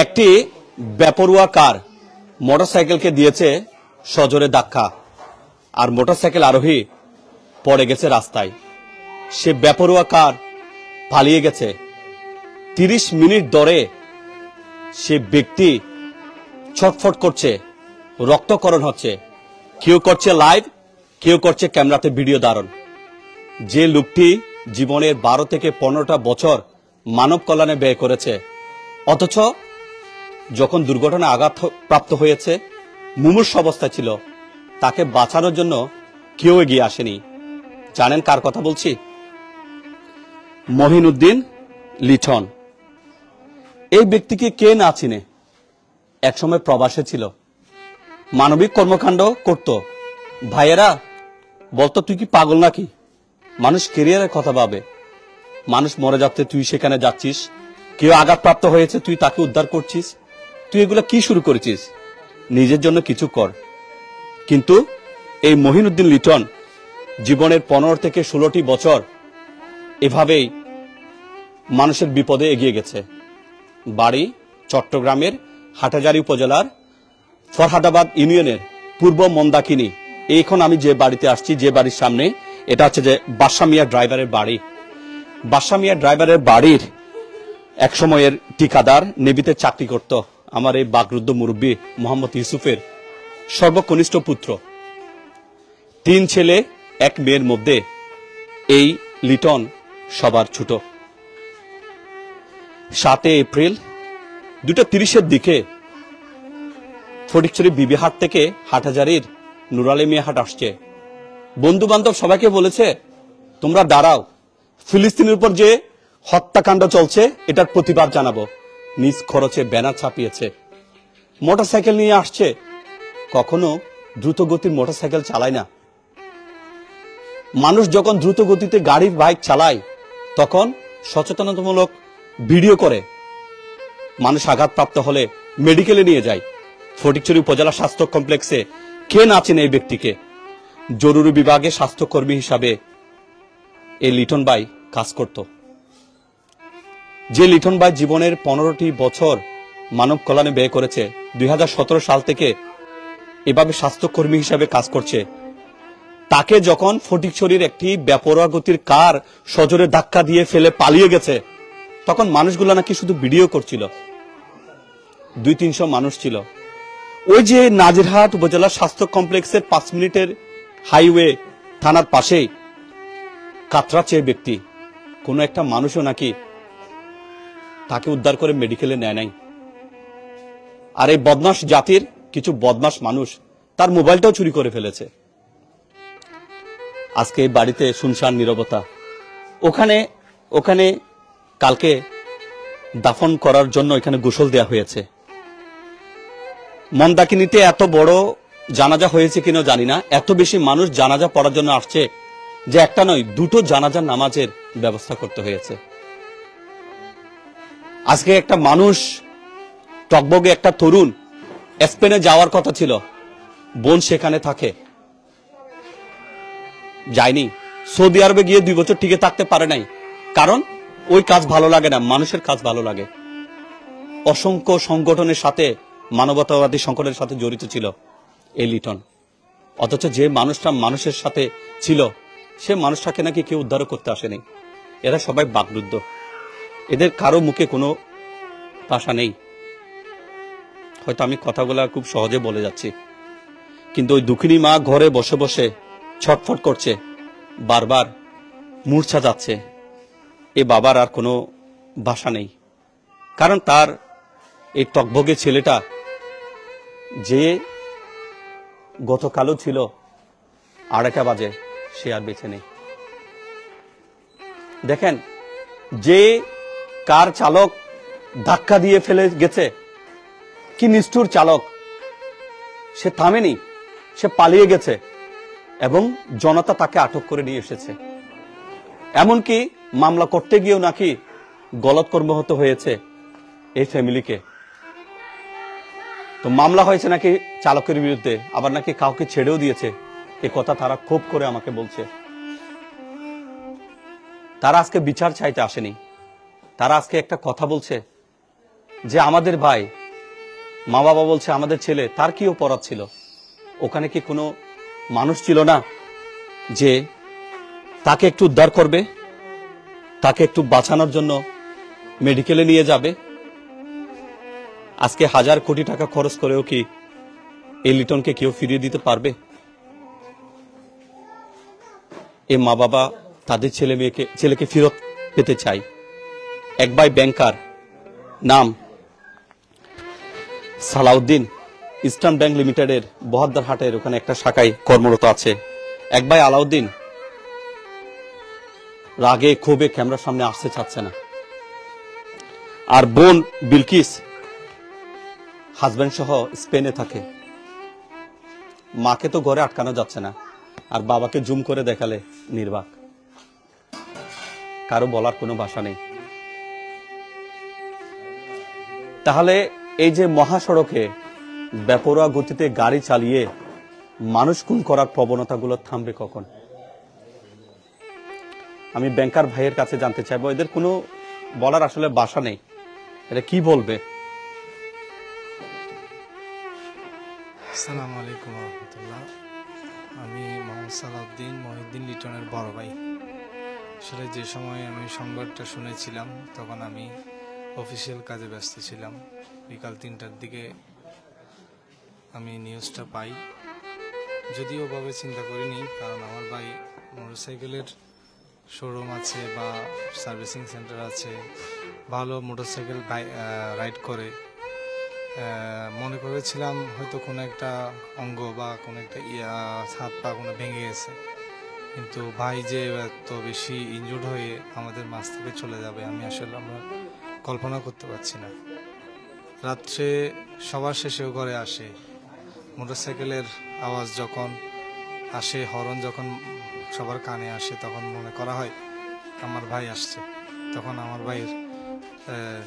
একটি বেপরোয়া কার মোটরসাইকেলকে দিয়েছে সজোরে ধাক্কা, আর মোটরসাইকেল আরোহী পড়ে গেছে রাস্তায়। সে বেপরোয়া কার পালিয়ে গেছে। 30 মিনিট ধরে সে ব্যক্তি ছটফট করছে, রক্তকরণ হচ্ছে। কেউ করছে লাইভ, কেউ করছে ক্যামেরাতে ভিডিও ধারণ। যে লোকটি জীবনের 12 থেকে 15টা বছর মানব কল্যাণে ব্যয় করেছে, অথচ যখন দুর্ঘটনা আঘাত প্রাপ্ত হয়েছে, মুমূর্ষু অবস্থায় ছিল, তাকে বাঁচানোর জন্য কেউ এগিয়ে আসেনি। জানেন কার কথা বলছি? মহিনুদ্দিন লিটন। এই ব্যক্তিকে কে না চিনে? একসময় প্রবাসে ছিল, মানবিক কর্মকাণ্ড করত। ভাইয়েরা বলতো, তুই কি পাগল নাকি? মানুষ ক্যারিয়ারের কথা ভাবে, মানুষ মরে যাচ্ছে, তুই সেখানে যাচ্ছিস। কেউ আঘাতপ্রাপ্ত হয়েছে, তুই তাকে উদ্ধার করছিস। তুই এগুলো কি শুরু করেছিস? নিজের জন্য কিছু কর। কিন্তু এই মহিনুদ্দিন লিটন জীবনের 15 থেকে 16টি বছর এভাবেই মানুষের বিপদে এগিয়ে গেছে। বাড়ি চট্টগ্রামের হাটহাজারী উপজেলার ফরহাদাবাদ ইউনিয়নের পূর্ব মন্দাকিনী। এখন আমি যে বাড়িতে আসছি, যে বাড়ির সামনে, এটা হচ্ছে যে বাদশা মিয়া ড্রাইভারের বাড়ি। বাদশা মিয়া ড্রাইভারের বাড়ির এক সময়ের ঠিকাদার নেভিতে চাকরি করত আমার এই বাগরুদ্ধ মুরব্বী মোহাম্মদ ইউসুফের সর্বকনিষ্ঠ পুত্র। 3 ছেলে 1 মেয়ের মধ্যে এই লিটন সবার ছোট। 7 এপ্রিল 2:30 দিকে ফটিকছড়ি বিবিহাট থেকে হাটহাজারীর নুরালী মিয়া হাট আসছে। বন্ধু বান্ধব সবাইকে বলেছে, তোমরা দাঁড়াও, ফিলিস্তিনের উপর যে হত্যাকাণ্ড চলছে এটার প্রতিবাদ জানাবো। নিজ খরচে ব্যানার ছাপিয়েছে। মোটরসাইকেল নিয়ে আসছে। কখনো দ্রুত গতির মোটরসাইকেল চালায় না। মানুষ যখন দ্রুত গতিতে গাড়ি বাইক চালায়, তখন সচেতনতামূলক ভিডিও করে। মানুষ আঘাতপ্রাপ্ত হলে মেডিকেলে নিয়ে যায়। ফটিকছড়ি উপজেলা স্বাস্থ্য কমপ্লেক্সে কে না চেনে এই ব্যক্তিকে? জরুরি বিভাগে স্বাস্থ্যকর্মী হিসাবে এই লিটন ভাই কাজ করত। যে লিটন ভাই জীবনের 15টি বছর মানব কল্যাণে ব্যয় করেছে, 2017 সাল থেকে এভাবে স্বাস্থ্যকর্মী হিসাবে কাজ করছে, তাকে যখন ফটিকছড়ির একটি বেপরোয়া গতির কার সজোরে ধাক্কা দিয়ে ফেলে পালিয়ে গেছে, তখন মানুষগুলো নাকি শুধু ভিডিও করছিল। 200-300 মানুষ ছিল। ওই যে নাজিরহাট উপজেলা স্বাস্থ্য কমপ্লেক্সের 5 মিনিটের হাইওয়ে থানার পাশেই কাতরাচ্ছে ব্যক্তি। কোন একটা মানুষও নাকি তাকে উদ্ধার করে মেডিকেলে নেয় নাই। আর এই বদমাশ জাতির কিছু বদমাশ মানুষ তার মোবাইলটাও চুরি করে ফেলেছে। আজকে এই বাড়িতে শুনশান নীরবতা। ওখানে কালকে দাফন করার জন্য এখানে গোসল দেয়া হয়েছে। মন্দাকিনীতে এত বড় জানাজা হয়েছে কিনা জানি না, এত বেশি মানুষ জানাজা পড়ার জন্য আসছে যে একটা নয় 2টো জানাজার নামাজের ব্যবস্থা করতে হয়েছে। আজকে একটা মানুষ, টকবগে একটা তরুণ, স্পেনে যাওয়ার কথা ছিল, বোন সেখানে থাকে, যায়নি। সৌদি আরবে গিয়ে 2 বছর টিকে থাকতে পারে নাই, কারণ ওই কাজ ভালো লাগে না, মানুষের কাজ ভালো লাগে। অসংখ্য সংগঠনের সাথে, মানবতাবাদী সংগঠনের সাথে জড়িত ছিল এই লিটন। অথচ যে মানুষটা মানুষের সাথে ছিল, সে মানুষটাকে নাকি কেউ উদ্ধার করতে আসেনি। এরা সবাই বাকরুদ্ধ, এদের কারো মুখে কোনো ভাষা নেই। হয়তো আমি কথাগুলা খুব সহজে বলে যাচ্ছি, কিন্তু ওই দুঃখিনী মা ঘরে বসে বসে ছটফট করছে, বারবার মূর্ছা যাচ্ছে। এ বাবার আর কোনো ভাষা নেই, কারণ তার এই টকবগে ছেলেটা যে গতকালও ছিল 2:30 বাজে, সে আর বেঁচে নেই। দেখেন, যে কার চালক ধাক্কা দিয়ে ফেলে গেছে, কি নিষ্ঠুর চালক! সে থামেনি, সে পালিয়ে গেছে এবং জনতা তাকে আটক করে নিয়ে এসেছে। এমনকি মামলা করতে গিয়েও নাকি গলৎকর্ম হতে হয়েছে এই ফ্যামিলিকে। তো মামলা হয়েছে নাকি চালকের বিরুদ্ধে, আবার নাকি কাউকে ছেড়েও দিয়েছে। এ কথা তারা ক্ষোভ করে আমাকে বলছে। তারা আজকে বিচার চাইতে আসেনি, তারা আজকে একটা কথা বলছে যে আমাদের ভাই, মা বাবা বলছে আমাদের ছেলে, তার কি অপরাধ ছিল? ওখানে কি কোনো মানুষ ছিল না যে তাকে একটু উদ্ধার করবে, তাকে একটু বাঁচানোর জন্য মেডিকেলে নিয়ে যাবে? আজকে হাজার কোটি টাকা খরচ করেও কি এই লিটনকে কেউ ফিরিয়ে দিতে পারবে? এই মা বাবা তাদের ছেলেকে ফেরত পেতে চাই। এক ভাই ব্যাংকার, নাম সালাউদ্দিন, ইস্টার্ন ব্যাংক লিমিটেডের বহদ্দারহাটের ওখানে একটা শাখায় কর্মরত আছে। এক ভাই আলাউদ্দিন রাগে ক্ষোভে ক্যামেরার সামনে আসতে চাচ্ছে না। আর বোন বিলকিস হাজবেন্ড সহ স্পেনে থাকে। মাকে তো ঘরে আটকানো যাচ্ছে না, আর বাবাকে জুম করে দেখালে নির্বাক। কারো বলার কোনো ভাষা নেই। তাহলে এই যে মহাসড়কে বেপরোয়া গতিতে গাড়ি চালিয়ে মানুষ খুন করার প্রবণতাগুলো থামবে কখন? আমি ব্যাংকার ভাইয়ের কাছে জানতে চাইবো, এদের কোনো বলার আসলে ভাষা নেই, এটা কি বলবে? আসসালামু আলাইকুম রহমতুল্লাহ। আমি মোহাম্মদ সালাউদ্দিন মহিউদ্দিন লিটনের বড় ভাই। আসলে যে সময় আমি সংবাদটা শুনেছিলাম তখন আমি অফিসিয়াল কাজে ব্যস্ত ছিলাম। বিকাল 3টার দিকে আমি নিউজটা পাই। যদিও ওভাবে চিন্তা করিনি, কারণ আমার ভাই মোটরসাইকেলের শোরুম আছে বা সার্ভিসিং সেন্টার আছে, ভালো মোটরসাইকেল রাইড করে। মনে করেছিলাম হয়তো কোনো একটা অঙ্গ বা কোনো একটা হাত পা কোনো ভেঙে গেছে, কিন্তু ভাই যে এত বেশি ইনজুর্ড হয়ে আমাদের মাঝ থেকে চলে যাবে আমি আসলে আমরা কল্পনা করতে পারছি না। রাত্রে সবার শেষেও ঘরে আসে, মোটরসাইকেলের আওয়াজ যখন আসে, হর্ন যখন সবার কানে আসে, তখন মনে করা হয় আমার ভাই আসছে। তখন আমার ভাইয়ের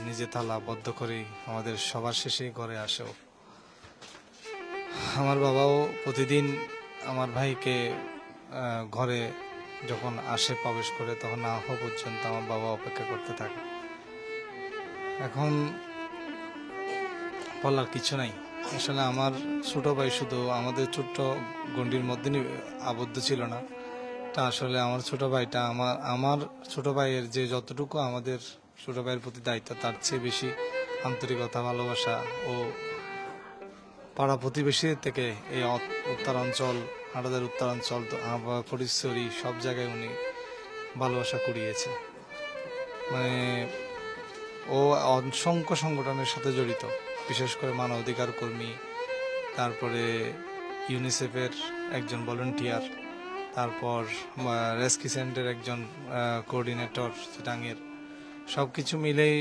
নিজে তালা বদ্ধ করে আমাদের সবার শেষে ঘরে আসেও। আমার বাবাও প্রতিদিন আমার ভাইকে ঘরে যখন আসে প্রবেশ করে, তখন না হওয়া পর্যন্ত আমার বাবা অপেক্ষা করতে থাকে। এখন বলার কিছু নাই। আসলে আমার ছোট ভাই শুধু আমাদের ছোট্ট গণ্ডির মধ্যে আবদ্ধ ছিল না, তা আসলে আমার ছোট ভাইটা আমার ছোট ভাইয়ের যে যতটুকু আমাদের ছোট ভাইয়ের প্রতি দায়িত্ব, তার চেয়ে বেশি আন্তরিকতা, ভালোবাসা ও পাড়া প্রতিবেশীদের থেকে এই উত্তরাঞ্চল, হাটাদের উত্তরাঞ্চল, ফটিকছড়ি সব জায়গায় উনি ভালোবাসা কুড়িয়েছে। মানে ও অসংখ্য সংগঠনের সাথে জড়িত, বিশেষ করে মানবাধিকার কর্মী, তারপরে ইউনিসেফের একজন ভলেন্টিয়ার, তারপর রেস্কিউ সেন্টারের একজন কোঅর্ডিনেটর চিটাঙের। সব কিছু মিলেই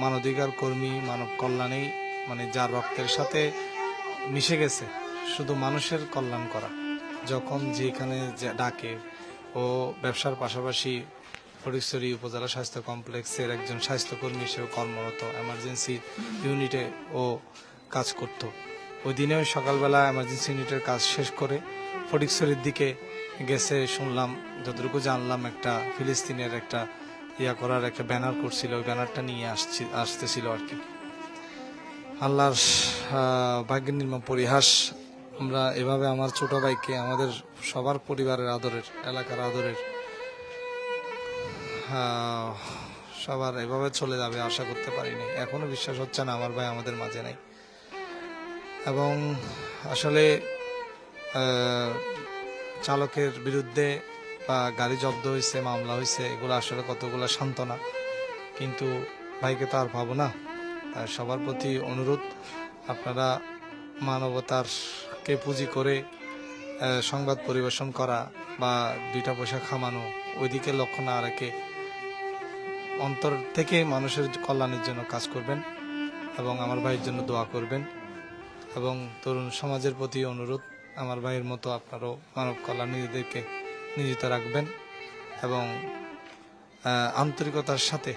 মানবাধিকার কর্মী, মানব কল্যাণেই মানে যার রক্তের সাথে মিশে গেছে শুধু মানুষের কল্যাণ করা। যখন যেখানে ডাকে, ও ব্যবসার পাশাপাশি ফটিকছড়ি উপজেলা স্বাস্থ্য কমপ্লেক্সের একজন স্বাস্থ্যকর্মী হিসেবে কর্মরত, এমার্জেন্সি ইউনিটে ও কাজ করত। ওই দিনেও সকালবেলা এমার্জেন্সি ইউনিটের কাজ শেষ করে ফটিকছড়ির দিকে গেছে, শুনলাম, যতটুকু জানলাম একটা ফিলিস্তিনের একটা করার একটা ব্যানার করছিল, ওই ব্যানারটা নিয়ে আসতেছিল আর কি। আল্লাহর ভাগ্যের নির্মম পরিহাস, আমরা এভাবে আমার ছোট ভাইকে আমাদের সবার পরিবারের আদরের, এলাকার আদরের, সবার এভাবে চলে যাবে আশা করতে পারিনি। এখনো বিশ্বাস হচ্ছে না আমার ভাই আমাদের মাঝে নাই। এবং আসলে চালকের বিরুদ্ধে বা গাড়ি জব্দ হয়েছে, মামলা হয়েছে, এগুলো আসলে কতগুলো সান্ত্বনা, কিন্তু ভাইকে তো আর পাবো না। সবার প্রতি অনুরোধ, আপনারা মানবতারকে পুঁজি করে সংবাদ পরিবেশন করা বা দুইটা পয়সা খামানো, ওইদিকে লক্ষ্য না রেখে অন্তর থেকে মানুষের কল্যাণের জন্য কাজ করবেন এবং আমার ভাইয়ের জন্য দোয়া করবেন। এবং তরুণ সমাজের প্রতি অনুরোধ, আমার ভাইয়ের মতো আপনারাও মানব কল্যাণ নিজেদেরকে নিয়োজিত রাখবেন এবং আন্তরিকতার সাথে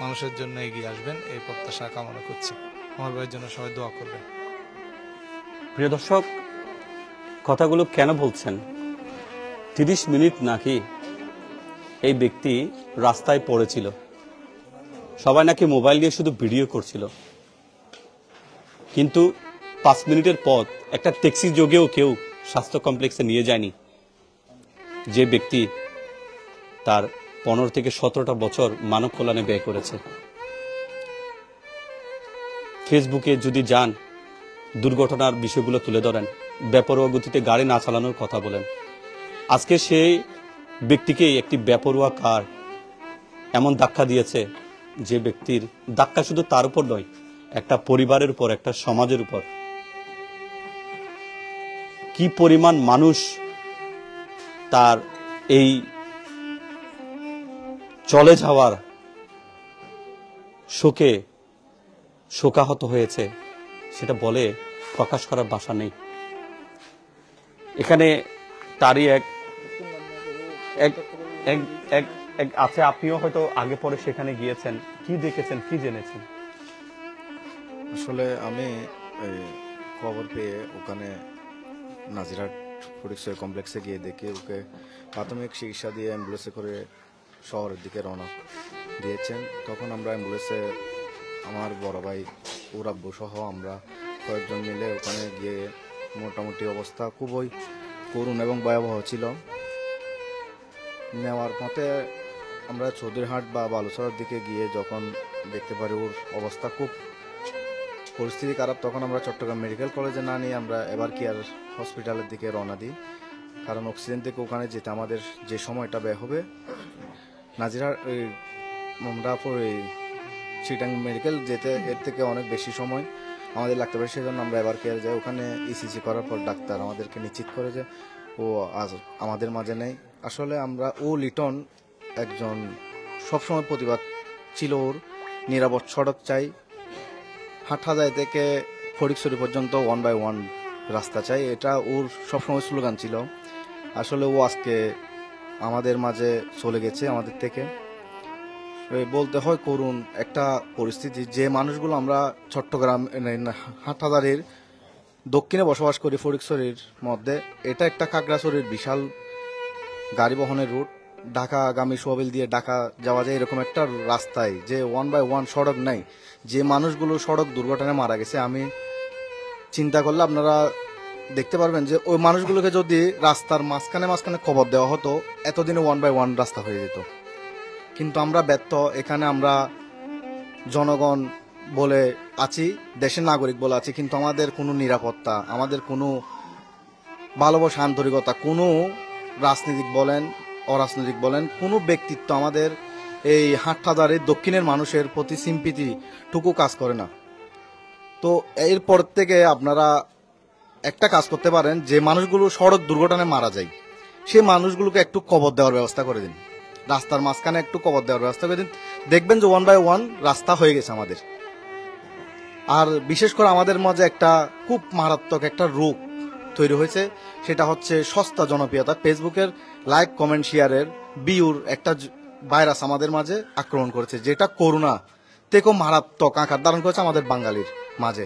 মানুষের জন্য এগিয়ে আসবেন, এই প্রত্যাশা কামনা করছি। আমার ভাইয়ের জন্য সবাই দোয়া করবেন। প্রিয় দর্শক, কথাগুলো কেন বলছেন? 30 মিনিট নাকি এই ব্যক্তি রাস্তায় পড়েছিল, সবাই নাকি মোবাইল দিয়ে শুধু ভিডিও করছিল, কিন্তু 5 মিনিটের পথ একটা ট্যাক্সি যোগেও কেউ স্বাস্থ্য কমপ্লেক্সে নিয়ে যায়নি, যে ব্যক্তি তার 15 থেকে 17টা বছর মানব কল্যাণে ব্যয় করেছে। ফেসবুকে যদি যান, দুর্ঘটনার বিষয়গুলো তুলে ধরেন, বেপরোয়া গতিতে গাড়ি না চালানোর কথা বলেন। আজকে সেই ব্যক্তিকে একটি বেপরোয়া কার এমন ধাক্কা দিয়েছে, যে ব্যক্তির ধাক্কা শুধু তার উপর নয়, একটা পরিবারের উপর, একটা সমাজের উপর। কি পরিমাণ মানুষ তার এই চলে যাওয়ার শোকে শোকাহত হয়েছে, সেটা বলে প্রকাশ করার ভাষা নেই। এখানে তারই এক আছে, আপনিও হয়তো আগে পরে সেখানে গিয়েছেন, কি দেখেছেন, কি জেনেছেন? আসলে আমি খবর পেয়ে ওখানে নাজিরহাট ফটিকছড়ি কমপ্লেক্সে গিয়ে দেখি ওকে প্রাথমিক চিকিৎসা দিয়ে অ্যাম্বুলেন্সে করে শহরের দিকে রওনা দিয়েছেন। তখন আমরা অ্যাম্বুলেন্সে আমার বড় ভাই ওর আব্বু সহ আমরা কয়েকজন মিলে ওখানে গিয়ে মোটামুটি অবস্থা খুবই করুণ এবং ভয়াবহ ছিল। নেওয়ার পথে আমরা চৌধুরীহাট বা বালুচরের দিকে গিয়ে যখন দেখতে পারি ওর অবস্থা খুব পরিস্থিতি খারাপ, তখন আমরা চট্টগ্রাম মেডিকেল কলেজে না নিয়ে আমরা এবার কেয়ার হসপিটালের দিকে রওনা দিই। কারণ অক্সিজেন থেকে ওখানে যেতে আমাদের যে সময়টা ব্যয় হবে, নাজিরহাট আমরা চিটাং মেডিকেল যেতে এর থেকে অনেক বেশি সময় আমাদের লাগতে পারে। সেজন্য আমরা এবার কেয়ার যাই। ওখানে ইসিজি করার পর ডাক্তার আমাদেরকে নিশ্চিত করে যে ও আজ আমাদের মাঝে নেই। আসলে আমরা লিটন একজন সবসময় প্রতিবাদ ছিল ওর, নিরাপদ সড়ক চাই, হাটহাজারি থেকে ফটিকছড়ি পর্যন্ত 1 by 1 রাস্তা চাই, এটা ওর সবসময় স্লোগান ছিল। আসলে ও আজকে আমাদের মাঝে চলে গেছে আমাদের থেকে। বলতে হয় করুণ একটা পরিস্থিতি, যে মানুষগুলো আমরা চট্টগ্রাম হাটহাজারির দক্ষিণে বসবাস করি ফটিকছড়ির মধ্যে, এটা একটা খাগড়াছড়ির বিশাল গাড়ি বহনের রুট, ঢাকাগামী সোয়াবিল দিয়ে ঢাকা যাওয়া যায় এরকম একটা রাস্তায় যে 1 by 1 সড়ক নাই, যে মানুষগুলো সড়ক দুর্ঘটনায় মারা গেছে, আমি চিন্তা করলে আপনারা দেখতে পারবেন যে ওই মানুষগুলোকে যদি রাস্তার মাঝখানে খবর দেওয়া হতো, এতদিনে 1 by 1 রাস্তা হয়ে যেত। কিন্তু আমরা ব্যর্থ। এখানে আমরা জনগণ বলে আছি, দেশের নাগরিক বলে আছি, কিন্তু আমাদের কোনো নিরাপত্তা, আমাদের কোনো ভালোবাসা, আন্তরিকতা, কোনো রাজনীতিক বলেন অরাজনৈতিক বলেন, কোনো ব্যক্তিত্ব আমাদের এই হাটহাজারির দক্ষিণের মানুষের প্রতি সিম্পিতিটুকু কাজ করে না। তো এরপর থেকে আপনারা একটা কাজ করতে পারেন, যে মানুষগুলো সড়ক দুর্ঘটনায় মারা যায় সেই মানুষগুলোকে একটু কবর দেওয়ার ব্যবস্থা করে দিন, রাস্তার মাঝখানে একটু কবর দেওয়ার ব্যবস্থা করে দিন, দেখবেন যে 1 by 1 রাস্তা হয়ে গেছে আমাদের। আর বিশেষ করে আমাদের মাঝে একটা খুব মারাত্মক একটা রোগ তৈরি হয়েছে, সেটা হচ্ছে সস্তা জনপ্রিয়তা। ফেসবুকের লাইক কমেন্ট শেয়ারের বিউর একটা ভাইরাস আমাদের মাঝে আক্রমণ করেছে, যেটা করোনা থেকেও মারাত্মক আকার ধারণ করেছে আমাদের বাঙালির মাঝে।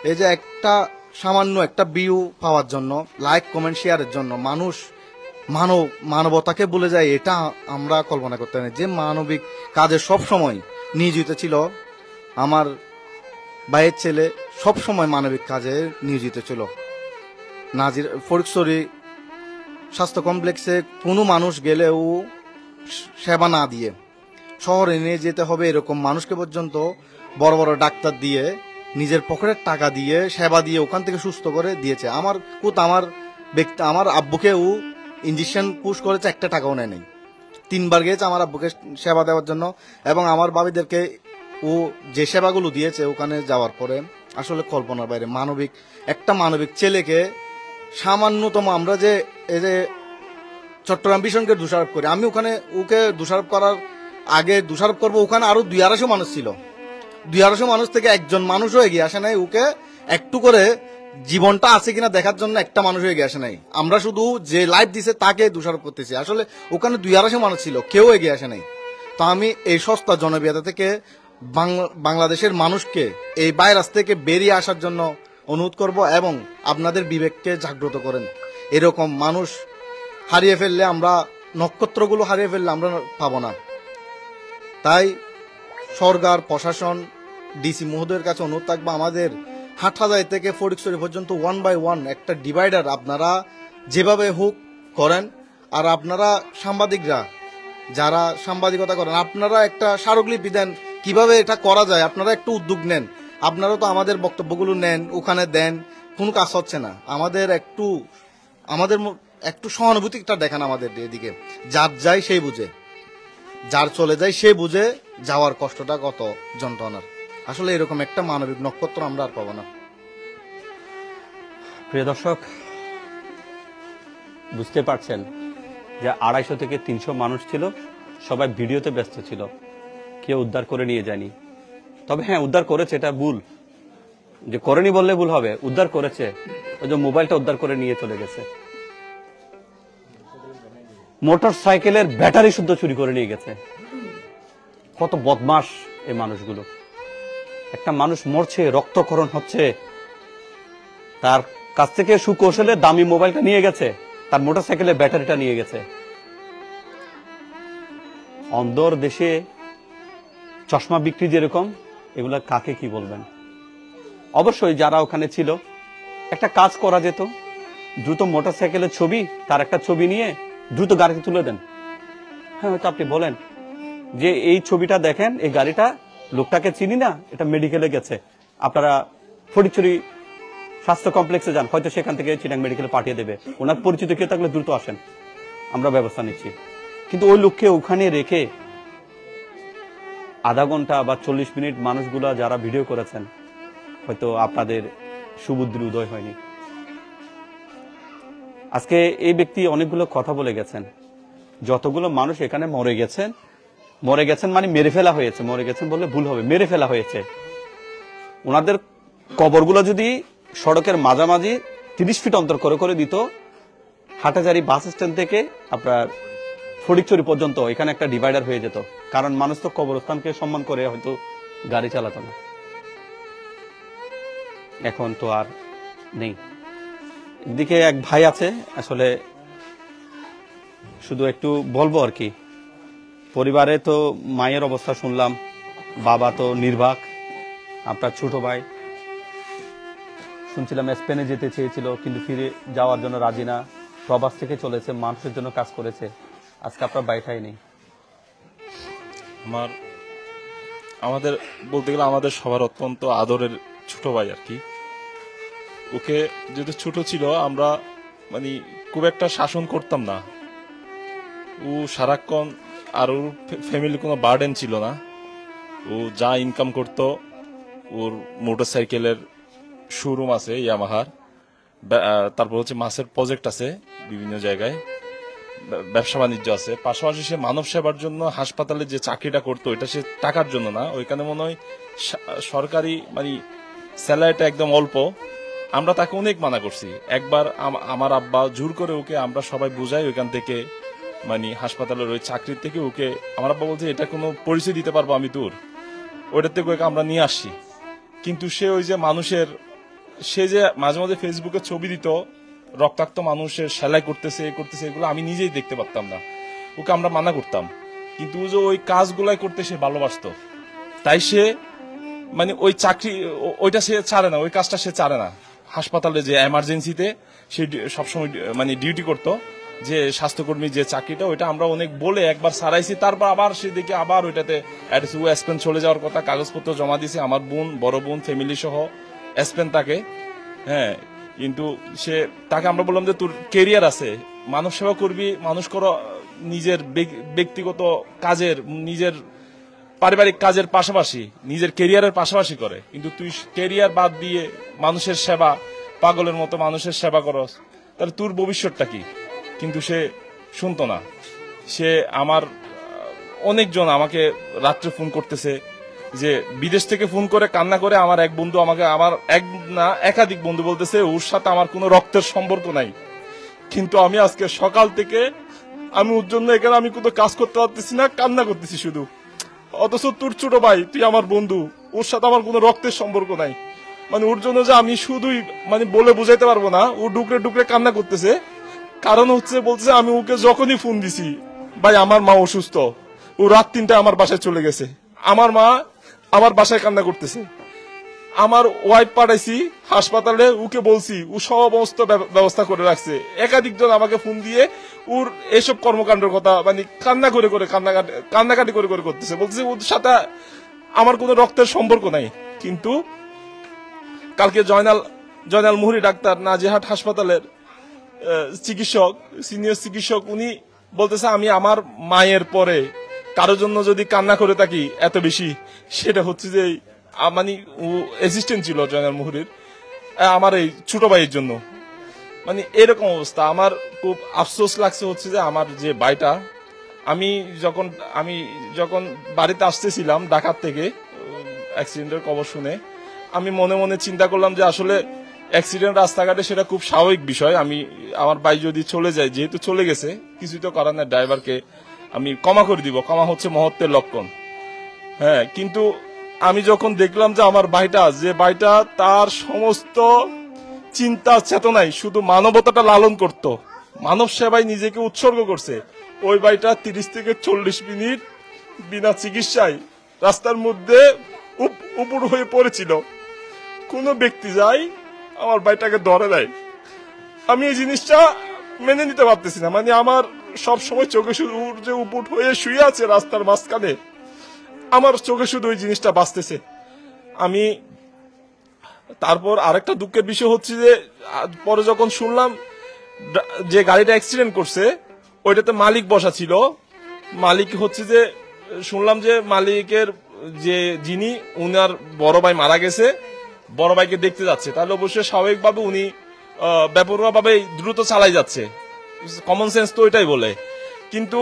এই যে একটা সামান্য একটা ভিউ পাওয়ার জন্য, লাইক কমেন্ট শেয়ারের জন্য মানুষ মানবতাকে ভুলে যায়, এটা আমরা কল্পনা করতে পারি। যে মানবিক কাজে সব সময় নিয়োজিত ছিল, আমার ভাইয়ের ছেলে সব সময় মানবিক কাজে নিয়োজিত ছিল। নাজির ফটিকছড়ি স্বাস্থ্য কমপ্লেক্সে কোনো মানুষ গেলেও সেবা না দিয়ে শহরে নিয়ে যেতে হবে এরকম মানুষকে পর্যন্ত বড় বড় ডাক্তার দিয়ে নিজের পকেটের টাকা দিয়ে সেবা দিয়ে ওখান থেকে সুস্থ করে দিয়েছে। আমার আব্বুকেও ইঞ্জেকশন পুশ করেছে, একটা টাকাও নেয় নাই। 3 বার গিয়েছে আমার আব্বুকে সেবা দেওয়ার জন্য, এবং আমার ভাবিদেরকে ও যে সেবাগুলো দিয়েছে ওখানে যাওয়ার পরে আসলে কল্পনার বাইরে। একটা মানবিক ছেলেকে সামান্যতম, আমরা যে এই যে চট্টগ্রাম ভীষণকে দোষারোপ করি, আমি ওকে দোষারোপ করার আগে দোষারোপ করবো, ওখানে আরো 200-250 মানুষ ছিল, 200-250 মানুষ থেকে একজন মানুষও এগিয়ে আসে নাই ওকে একটু করে জীবনটা আছে কিনা দেখার জন্য, একটা মানুষও এগিয়ে আসে নাই। আমরা শুধু যে লাইভ দিছে তাকে দোষারোপ করতেছি, আসলে ওখানে 250 মানুষ ছিল, কেউ এগিয়ে আসে নাই। তো আমি এই সস্তা জনপ্রিয়তা থেকে বাংলাদেশের মানুষকে এই ভাইরাস থেকে বেরিয়ে আসার জন্য অনুরোধ করব, এবং আপনাদের বিবেককে জাগ্রত করেন। এরকম মানুষ হারিয়ে ফেললে, আমরা নক্ষত্রগুলো হারিয়ে ফেললে আমরা পাবো না। তাই সরকার প্রশাসন ডিসি মহোদয়ের কাছে অনুরোধ থাকবে আমাদের হাটহাজারী থেকে ফটিকছড়ি পর্যন্ত 1 বাই 1 একটা ডিভাইডার আপনারা যেভাবে হোক করেন। আর আপনারা সাংবাদিকরা যারা সাংবাদিকতা করেন আপনারা একটা স্মারকলিপি দেন কিভাবে এটা করা যায়, আপনারা একটু উদ্যোগ নেন। আপনারা তো আমাদের বক্তব্যগুলো নেন ওখানে দেন, কোনো কাজ হচ্ছে না। আমাদের একটু সহানুভূতিটা দেখান আমাদের এদিকে। যার যায় সেই বুঝে, যার চলে যায় সে বুঝে যাওয়ার কষ্টটা কত যন্ত্রণার। আসলে এরকম একটা মানবিক নক্ষত্র আমরা আর পাবো না। প্রিয় দর্শক, বুঝতে পারছেন যে 250 থেকে 300 মানুষ ছিল, সবাই ভিডিওতে ব্যস্ত ছিল, কেউ উদ্ধার করে নিয়ে যায়নি। তবে হ্যাঁ, উদ্ধার করেছে, এটা ভুল যে করেনি বললে ভুল হবে, উদ্ধার করেছে। ওই যে মোবাইলটা উদ্ধার করে নিয়ে চলে গেছে, মোটর সাইকেলের ব্যাটারি শুদ্ধ চুরি করে নিয়ে গেছে। কত বদমাস এই মানুষগুলো। একটা মানুষ মরছে, রক্তক্ষরণ হচ্ছে, তার কাছ থেকে সুকৌশলে দামি মোবাইলটা নিয়ে গেছে, তার মোটর সাইকেলের ব্যাটারিটা নিয়ে গেছে। অন্দর দেশে চশমা বিক্রি যেরকম, এগুলা কাকে কি বলবেন। অবশ্যই যারা ওখানে ছিল, একটা কাজ করা যেত, দ্রুত মোটর সাইকেলের ছবি, তার একটা ছবি নিয়ে দ্রুত গাড়িতে তুলে দেন। হ্যাঁ, হয়তো আপনি বলেন যে এই ছবিটা দেখেন, এই গাড়িটা, লোকটাকে চিনি না, এটা মেডিকেলে গেছে, আপনারা ফটিকছড়ি স্বাস্থ্য কমপ্লেক্সে যান, হয়তো সেখান থেকে চিটাং মেডিকেলে পাঠিয়ে দেবে। ওনার পরিচিত কেউ থাকলে দ্রুত আসেন, আমরা ব্যবস্থা নিচ্ছি। কিন্তু ওই লোককে ওখানে রেখে আধা ঘন্টা বা 40 মিনিট মানুষগুলা যারা ভিডিও করেছেন, হয়তো আপনাদের সুবুদ্ধির উদয় হয়নি। আজকে এই ব্যক্তি অনেকগুলো কথা বলে গেছেন। যতগুলো মানুষ এখানে মরে গেছেন মানে মেরে ফেলা হয়েছে, মরে গেছেন বললে ভুল হবে, মেরে ফেলা হয়েছে। ওনাদের কবরগুলো যদি সড়কের মাঝামাঝি 30 ফিট অন্তর করে করে দিত, হাটাজারি বাস স্ট্যান্ড থেকে আপনার ফটিকছড়ি পর্যন্ত এখানে একটা ডিভাইডার হয়ে যেত। কারণ মানুষ তো কবরস্থানকে সম্মান করে হয়তো গাড়ি চালাতো না। এখন তো আর নেই। এদিকে এক ভাই আছে, আসলে শুধু একটু বলবো আর কি। পরিবারে তো মায়ের অবস্থা শুনলাম, বাবা তো নির্বাক, আপনার ছোট ভাই শুনছিলাম স্পেনে যেতে চেয়েছিল কিন্তু ফিরে যাওয়ার জন্য রাজি না, প্রবাস থেকে চলেছে, মানুষের জন্য কাজ করেছে। আজকে আপনার বাড়িটাই নেই। আমাদের বলতে গেলে আমাদের সবার অত্যন্ত আদরের ছোট ভাই আর কি। ওকে যেহেতু ছোট ছিল, আমরা মানে খুব একটা শাসন করতাম না। ও সারাক্ষণ, আর ওর ফ্যামিলির কোনো বার্ডেন ছিল না। ও যা ইনকাম করতো, ওর মোটর সাইকেলের শোরুম আছে ইয়ামাহার, তারপর হচ্ছে মাছের প্রজেক্ট আছে বিভিন্ন জায়গায়, ব্যবসা বাণিজ্য আছে। পাশাপাশি সে মানব সেবার জন্য হাসপাতালে যে চাকরিটা করতো, এটা সে টাকার জন্য না। ওইখানে মনে হয় সরকারি মানে স্যালারিটা একদম অল্প। আমরা তাকে অনেক মানা করছি। একবার আমার আব্বা জোর করে ওকে আমরা সবাই বুঝাই, ওইখান থেকে মানে হাসপাতালের ওই চাকরির থেকে ওকে, আমার আব্বা বলছে এটা কোনো পরিচয় দিতে পারবো আমি তোর, ওইটার থেকে ওকে আমরা নিয়ে আসছি। কিন্তু সে ওই যে মানুষের, সে যে মাঝে মাঝে ফেসবুকে ছবি দিত রক্তাক্ত মানুষের সেলাই করতেছে, এগুলো আমি নিজেই দেখতে পারতাম না। ওকে আমরা মানা করতাম, কিন্তু ও যে ওই কাজগুলাই করতে সে ভালোবাসতো, তাই সে মানে ওই চাকরি ওইটা সে ছাড়ে না, ওই কাজটা সে ছাড়ে না। হাসপাতালে যে এমার্জেন্সিতে সে সবসময় মানে ডিউটি করতো, যে স্বাস্থ্যকর্মী যে চাকরিটা, ওইটা আমরা অনেক বলে একবার ছাড়াইছি। তারপর আবার সে দেখে আবার ওইটাতে স্পেন চলে যাওয়ার কথা, কাগজপত্র জমা দিয়েছে। আমার বোন, বড় বোন, ফ্যামিলি সহ স্পেন তাকে, হ্যাঁ। কিন্তু সে তাকে আমরা বললাম যে তোর কেরিয়ার আছে, মানব সেবা করবি, মানুষ করো, নিজের ব্যক্তিগত কাজের, নিজের পারিবারিক কাজের পাশাপাশি, নিজের কেরিয়ারের পাশাপাশি করে। কিন্তু তুই কেরিয়ার বাদ দিয়ে মানুষের সেবা, পাগলের মতো মানুষের সেবা করস, তাহলে তোর ভবিষ্যৎটা কি? কিন্তু সে শুনতো না। সে আমার অনেকজন আমাকে রাত্রে ফোন করতেছে, যে বিদেশ থেকে ফোন করে কান্না করে। আমার এক বন্ধু আমাকে, আমার এক না একাধিক বন্ধু বলতেছে ওর সাথে আমার কোনো রক্তের সম্পর্ক নাই, কিন্তু আমি আজকে সকাল থেকে আমি ওর জন্য এখানে আমি কোনো কাজ করতে পারতেছি না, কান্না করতেছি শুধু। অথচ তোর ছোট ভাই, তুই আমার বন্ধু, ওর সাথে আমার কোনো রক্তের সম্পর্ক নাই। মানে ওর জন্য যে আমি শুধুই মানে বলে বুঝাইতে পারবো না, ও ডুকরে ডুকরে কান্না করতেছে। কারণ হচ্ছে বলতেছে আমি ওকে যখনই ফোন দিছি, ভাই আমার মা অসুস্থ, ও রাত 3টায় আমার বাসায় চলে গেছে, আমার মা আমার বাসায় কান্না করতেছে, আমার ওয়াইফ পাঠাইছি হাসপাতালে, ওকে বলছি, ও সমস্ত ব্যবস্থা করে রাখছে। একাধিকজন আমাকে ফোন দিয়ে ওর এসব কর্মকাণ্ডের কথা মানে কান্নাকাটি করে করতেছে, বলতেছে ওর সাথে আমার কোনো রক্তের সম্পর্ক নাই। কিন্তু কালকে জয়নাল মুহুরী ডাক্তার নাজিরহাট হাসপাতালের চিকিৎসক, সিনিয়র চিকিৎসক, উনি বলতেছে আমি আমার মায়ের পরে কারোর জন্য যদি কান্না করে থাকি এত বেশি, সেটা হচ্ছে যে মানে ও অ্যাসিস্ট্যান্ট ছিল জয়নাল মুহুরীর, আমার এই ছোট ভাইয়ের জন্য। মানে এরকম অবস্থা। আমার খুব আফসোস লাগছে হচ্ছে যে আমার যে ভাইটা, আমি যখন বাড়িতে আসতেছিলাম ঢাকার থেকে অ্যাক্সিডেন্টের খবর শুনে, আমি মনে মনে চিন্তা করলাম যে আসলে অ্যাক্সিডেন্ট রাস্তাঘাটে সেটা খুব স্বাভাবিক বিষয়। আমার ভাই যদি চলে যায়, যেহেতু চলে গেছে, কিছুই তো করার না, ড্রাইভারকে আমি ক্ষমা করে দিব, ক্ষমা হচ্ছে মহত্বের লক্ষণ। হ্যাঁ, কিন্তু আমি যখন দেখলাম যে আমার ভাইটা তার সমস্ত চিন্তা চেতনায় শুধু মানবতাটা লালন করত, মানব সেবায় নিজেকে উৎসর্গ করছে, ওই ভাইটা 30 থেকে 40 মিনিট বিনা চিকিৎসায় রাস্তার মধ্যে উপর হয়ে পড়েছিল। কোন ব্যক্তি যায় আমার ভাইটাকে ধরে দেয়। আমি এই জিনিসটা মেনে নিতে পারতেছি না। মানে আমার সব সময় চোখে শুধু যে উপর হয়ে শুয়ে আছে রাস্তার মাঝখানে, আমার চোখে শুধু ওই জিনিসটা বাঁচতেছে। আমি তারপর আরেকটা দুঃখের বিষয় হচ্ছে যে পরে যখন শুনলাম যে গাড়িটা অ্যাক্সিডেন্ট করছে, ওইটাতে মালিক বসা ছিল। মালিক হচ্ছে যে শুনলাম যে মালিকের যিনি উনার বড় ভাই মারা গেছে, বড় ভাইকে দেখতে যাচ্ছে। তাহলে অবশ্যই স্বাভাবিকভাবে উনি বেপরোয়াভাবে দ্রুত চালাই যাচ্ছে, কমন সেন্স তো ওইটাই বলে। কিন্তু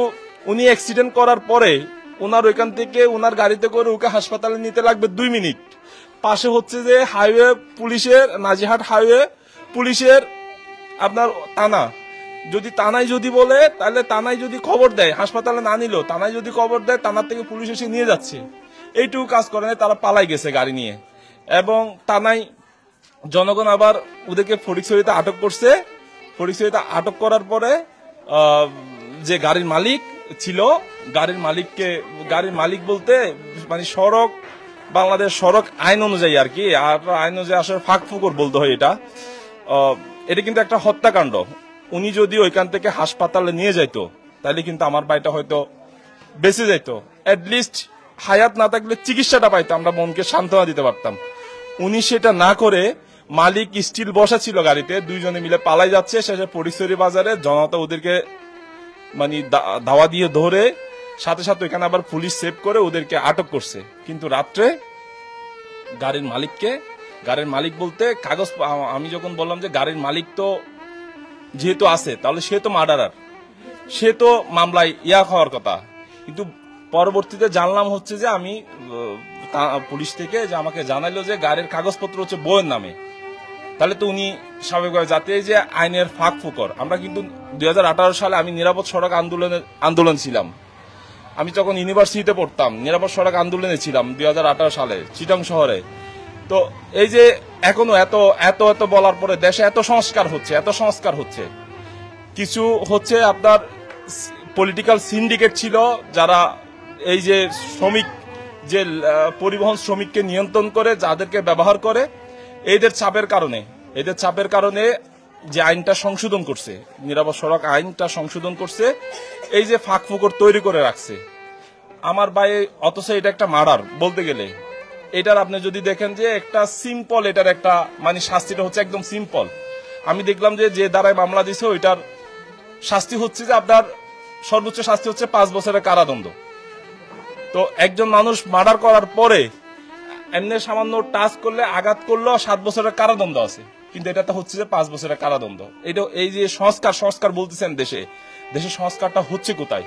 উনি অ্যাক্সিডেন্ট করার পরে ওনার ওইখান থেকে ওনার গাড়িতে করে ওকে হাসপাতালে নিতে লাগবে 2 মিনিট। পাশে হচ্ছে যে হাইওয়ে পুলিশের, নাজিরহাট হাইওয়ে পুলিশের আপনার থানা, যদি থানায় যদি বলে, তাহলে থানায় যদি খবর দেয়, হাসপাতালে না নিল থানায় যদি খবর দেয়, থানার থেকে পুলিশ এসে নিয়ে যাচ্ছে। এইটুকু কাজ করে না, তারা পালাই গেছে গাড়ি নিয়ে। এবং থানায় জনগণ আবার ওদেরকে ফটিকছড়িতে আটক করছে। ফটিকছড়িতে আটক করার পরে যে গাড়ির মালিক ছিল, গাড়ির মালিক বলতে মানে বাংলাদেশ সড়ক আইন অনুযায়ী আর কি, আর আইন অনুযায়ী আসলে ফাঁক ফুকর বলতে হয় এটা কিন্তু একটা হত্যাকাণ্ড। উনি যদি ওইখান থেকে হাসপাতালে নিয়ে যাইতো, তাহলে কিন্তু আমার ভাইটা হয়তো বেঁচে যাইতো, অ্যাটলিস্ট হায়াত না থাকলে চিকিৎসাটা পাইতো, আমরা মনকে সান্ত্বনা দিতে পারতাম। উনি সেটা না করে, মালিক স্টিল বসা ছিল গাড়িতে, দুইজনে মিলে পালাই যাচ্ছে। শেষে ফটিকছড়ি বাজারে জনতা ওদেরকে মানে ধাওয়া দিয়ে ধরে, সাথে সাথে ওইখানে আবার পুলিশ সেভ করে ওদেরকে আটক করছে। কিন্তু রাত্রে গাড়ির মালিক বলতে কাগজ, আমি যখন বললাম যে গাড়ির মালিক তো যেহেতু আছে, তাহলে সে তো মার্ডারার, সে তো মামলায় হওয়ার কথা। কিন্তু পরবর্তীতে জানলাম হচ্ছে যে আমি পুলিশ থেকে যে আমাকে জানাইলো যে গাড়ির কাগজপত্র হচ্ছে বউয়ের নামে। তাহলে তো উনি স্বাভাবিকভাবে, যাতে যে আইনের ফাঁক ফুকর। আমরা কিন্তু 2018 সালে আমি নিরাপদ সড়ক আন্দোলন ছিলাম। আমি তখন ইউনিভার্সিটিতে পড়তাম, নিরাপদ সড়ক আন্দোলনে ছিলাম 2018 সালে চিটাং শহরে। তো এই যে এখনো এত বলার পরে দেশে এত সংস্কার হচ্ছে, কিছু হচ্ছে আপনার পলিটিক্যাল সিন্ডিকেট ছিল, যারা এই যে পরিবহন শ্রমিককে নিয়ন্ত্রণ করে, যাদেরকে ব্যবহার করে, এদের চাপের কারণে যে আইনটা সংশোধন করছে, নিরাপদ সড়ক আইনটা সংশোধন করছে, এই যে ফাঁক ফুকর তৈরি করে রাখছে আমার ভাই। অথচ এটা একটা মার্ডার বলতে গেলে। এটার আপনি যদি দেখেন যে একটা সিম্পল, এটার একটা মানে শাস্তিটা হচ্ছে একদম সিম্পল। আমি দেখলাম যে দ্বারাই মামলা দিছে, ওইটার শাস্তি হচ্ছে যে আপনার সর্বোচ্চ শাস্তি হচ্ছে 5 বছরের কারাদণ্ড। তো একজন মানুষ মার্ডার করার পরে এমনি সামান্য টাচ করলে, আঘাত করলেও 7 বছরের কারাদণ্ড আছে। কিন্তু এটা হচ্ছে যে 5 বছরের কারাদণ্ড। এটা এই যে সংস্কার বলতেছেন, দেশে সংস্কারটা হচ্ছে কোথায়?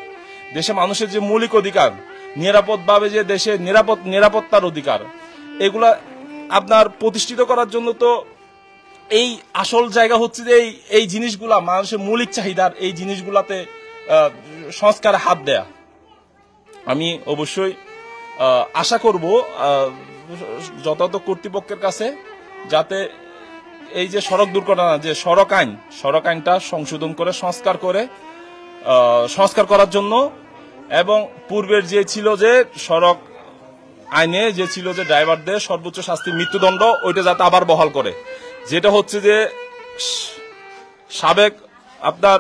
দেশে মানুষের যে মৌলিক অধিকার, নিরাপদভাবে যে দেশে নিরাপত্তার অধিকার, এগুলা আপনার প্রতিষ্ঠিত করার জন্য তো এই আসল জায়গা হচ্ছে যে এই জিনিসগুলা, মানুষের মৌলিক চাহিদার এই জিনিসগুলাতে সংস্কারে হাত দেয়া। আমি অবশ্যই আশা করব যথাযথ কর্তৃপক্ষের কাছে, যাতে এই যে সড়ক দুর্ঘটনা, যে সড়ক আইনটা সংশোধন করে সংস্কার করার জন্য, এবং পূর্বের যে ছিল যে সড়ক আইনে যে ছিল যে ড্রাইভারদের সর্বোচ্চ শাস্তি মৃত্যুদণ্ড, ওইটা যাতে আবার বহাল করে। যেটা হচ্ছে যে সাবেক আপনার